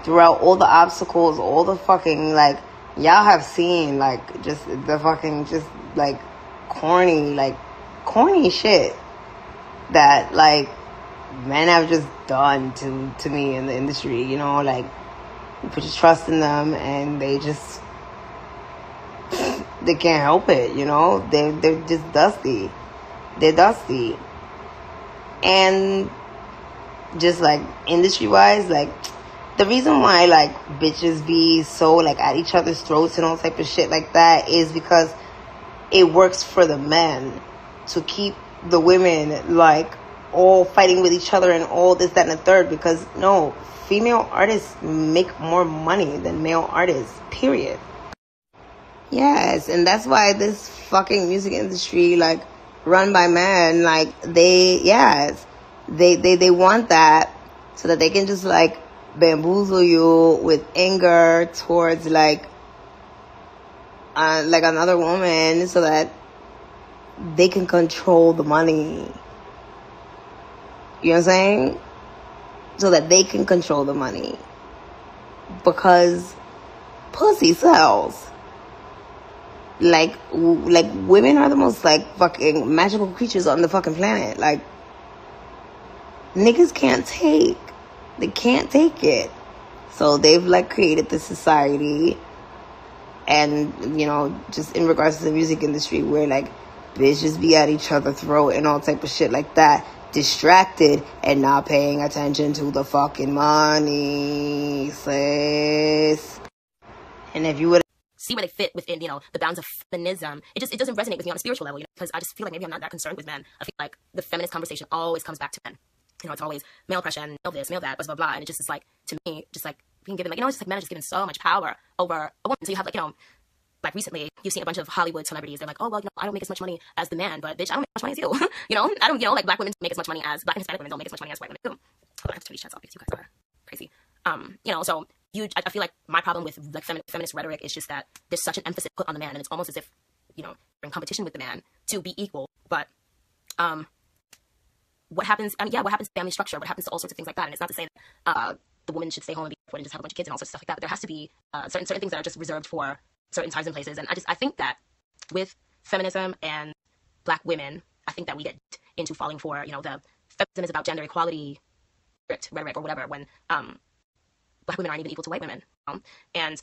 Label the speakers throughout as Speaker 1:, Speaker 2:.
Speaker 1: throughout all the obstacles, all the fucking, like, y'all have seen, like, just the fucking, just, like, corny shit that, like, men have just done to me in the industry, you know, like, you put your trust in them, and they just, they can't help it, you know, they're just dusty. They're dusty. And just, like, industry-wise, like, the reason why, like, bitches be so, like, at each other's throats and all type of shit like that is because it works for the men to keep the women, like, all fighting with each other and all this, that, and the third, because, no, female artists make more money than male artists, period. Yes, and that's why this fucking music industry, like, run by men, like, they want that so that they can just, like, bamboozle you with anger towards, like another woman, so that they can control the money. You know what I'm saying? So that they can control the money. Because pussy sells. Like, women are the most, like, fucking magical creatures on the fucking planet. Like, niggas can't take. They can't take it. So they've, like, created this society. And, you know, just in regards to the music industry, where, like, bitches be at each other's throat and all type of shit like that. Distracted and not paying attention to the fucking money, sis. And if you would
Speaker 2: see where they fit within, you know, the bounds of feminism, it doesn't resonate with me on a spiritual level, you know, because I just feel like maybe I'm not that concerned with men. I feel like the feminist conversation always comes back to men. You know, it's always male oppression, male this, male that, blah, blah, blah. And it just is like, to me, just like being given, like, you know, it's just like men are just given so much power over a woman. So you have, like, you know, like recently, you've seen a bunch of Hollywood celebrities. They're like, oh, well, you know, I don't make as much money as the man, but bitch, I don't make as much money as you. You know, I don't, you know, like, black women don't make as much money as, black and Hispanic women don't make as much money as white women do. Oh, I have to turn these chats off because you guys are crazy. You know, so I feel like my problem with, like, feminist rhetoric is just that there's such an emphasis put on the man, and it's almost as if, you know, you're in competition with the man to be equal. But, what happens, what happens to family structure? What happens to all sorts of things like that? And it's not to say that, the woman should stay home and be and just have a bunch of kids and all sorts of stuff like that. But there has to be, certain things that are just reserved for certain times and places. And I think that with feminism and black women, I think that we get into falling for, you know, the feminism is about gender equality rhetoric or whatever, when black women aren't even equal to white women. You know? And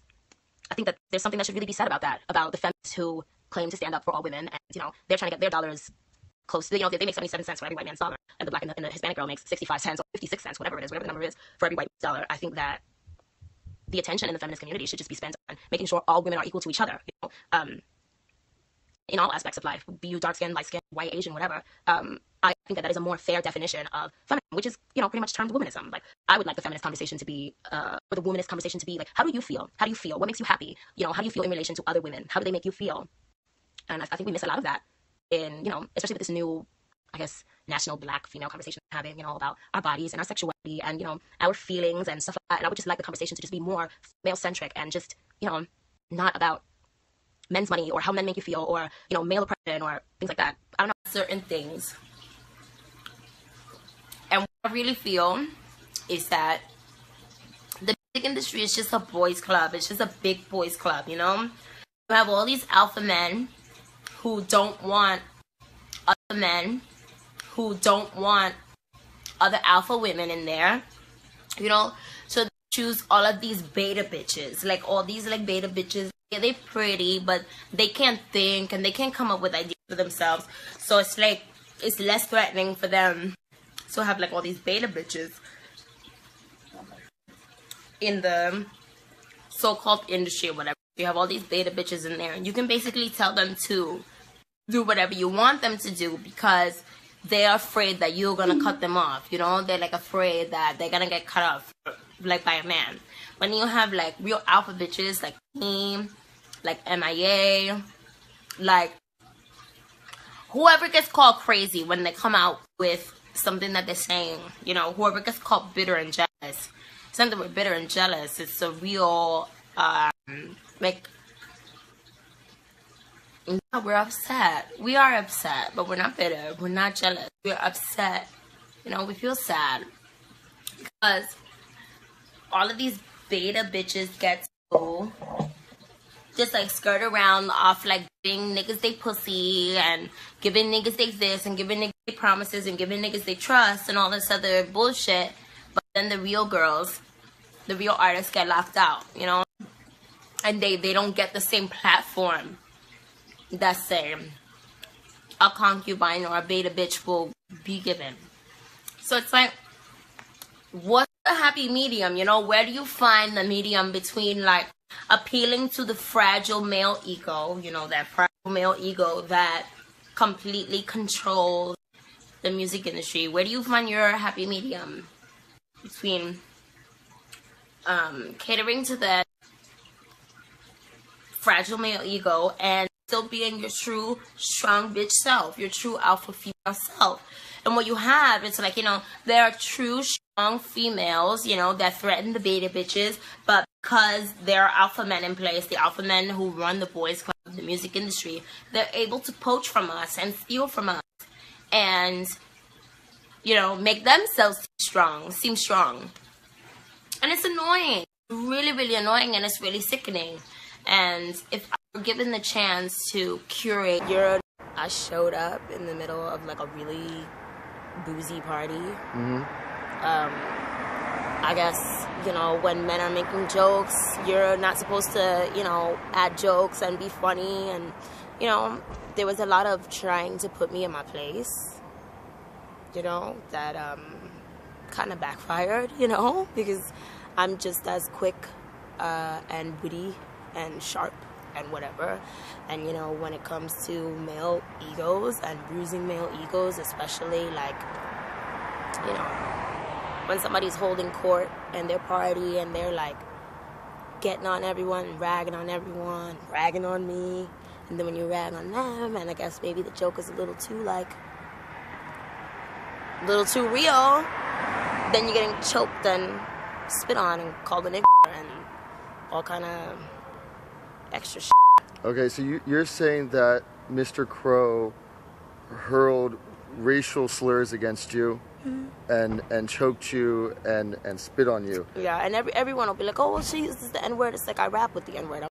Speaker 2: I think that there's something that should really be said about that, about the feminists who claim to stand up for all women, and, you know, they're trying to get their dollars close to, you know, they make 77 cents for every white man's dollar, and the black and the Hispanic girl makes 65 cents or 56 cents, whatever it is, whatever the number is, for every white man's dollar. I think that the attention in the feminist community should just be spent on making sure all women are equal to each other, you know, in all aspects of life, be you dark skin, light skin, white, Asian, whatever. I think that is a more fair definition of feminism, which is, you know, pretty much termed womanism. Like, I would like the feminist conversation to be, or the womanist conversation to be, like, how do you feel? How do you feel? What makes you happy? You know, how do you feel in relation to other women? How do they make you feel? And I think we miss a lot of that in, you know, especially with this new, I guess, national black female conversation we're having, you know, about our bodies and our sexuality and, you know, our feelings and stuff like that. And I would just like the conversation to just be more male-centric and just, you know, not about men's money or how men make you feel or, you know, male oppression or things like that. I don't know. Certain things. And what I really feel is that the music industry is just a boys' club. It's just a big boys' club, you know? You have all these alpha men who don't want other men, who don't want other alpha women in there, you know? So they choose all of these beta bitches, like all these like beta bitches. Yeah, they're pretty, but they can't think and they can't come up with ideas for themselves. So it's like, it's less threatening for them. So I have like all these beta bitches in the so-called industry or whatever. You have all these beta bitches in there, and you can basically tell them to do whatever you want them to do because they're afraid that you're gonna cut them off, you know? They're like afraid that they're gonna get cut off like by a man. When you have like real alpha bitches like me, like MIA, like whoever gets called crazy when they come out with something that they're saying, you know, whoever gets called bitter and jealous, something with bitter and jealous, it's a real like, yeah, we're upset. We are upset, but we're not bitter. We're not jealous. We're upset. You know, we feel sad because all of these beta bitches get to just like skirt around off like giving niggas they pussy and giving niggas they this and giving niggas they promises and giving niggas they trust and all this other bullshit, but then the real girls, the real artists get left out, you know, and they don't get the same platform that say a concubine or a beta bitch will be given. So it's like, what's the happy medium, you know? Where do you find the medium between like appealing to the fragile male ego, you know, that fragile male ego that completely controls the music industry? Where do you find your happy medium between catering to that fragile male ego and still being your true strong bitch self, your true alpha female self? And what you have, it's like, you know, there are true strong females, you know, that threaten the beta bitches, but because there are alpha men in place, the alpha men who run the boys club of the music industry, they're able to poach from us and steal from us and, you know, make themselves seem strong. And it's annoying, really, really annoying, and it's really sickening. And if I were given the chance to curate I showed up in the middle of like a really boozy party. I guess, you know, when men are making jokes, you're not supposed to, you know, add jokes and be funny. And, you know, there was a lot of trying to put me in my place, you know, that kind of backfired, you know, because I'm just as quick and witty and sharp and whatever. And, you know, when it comes to male egos and bruising male egos, especially, like, you know, when somebody's holding court and they're party and they're like getting on everyone, ragging on everyone, ragging on me, and then when you rag on them, and I guess maybe the joke is a little too like a little too real, then you're getting choked and spit on and called a nigger and all kind of extra shit.
Speaker 3: Okay, so you're saying that Mr. Crow hurled racial slurs against you, and choked you and spit on you.
Speaker 2: Yeah, and everyone will be like, oh, well, she uses the N-word. It's like, I rap with the N-word.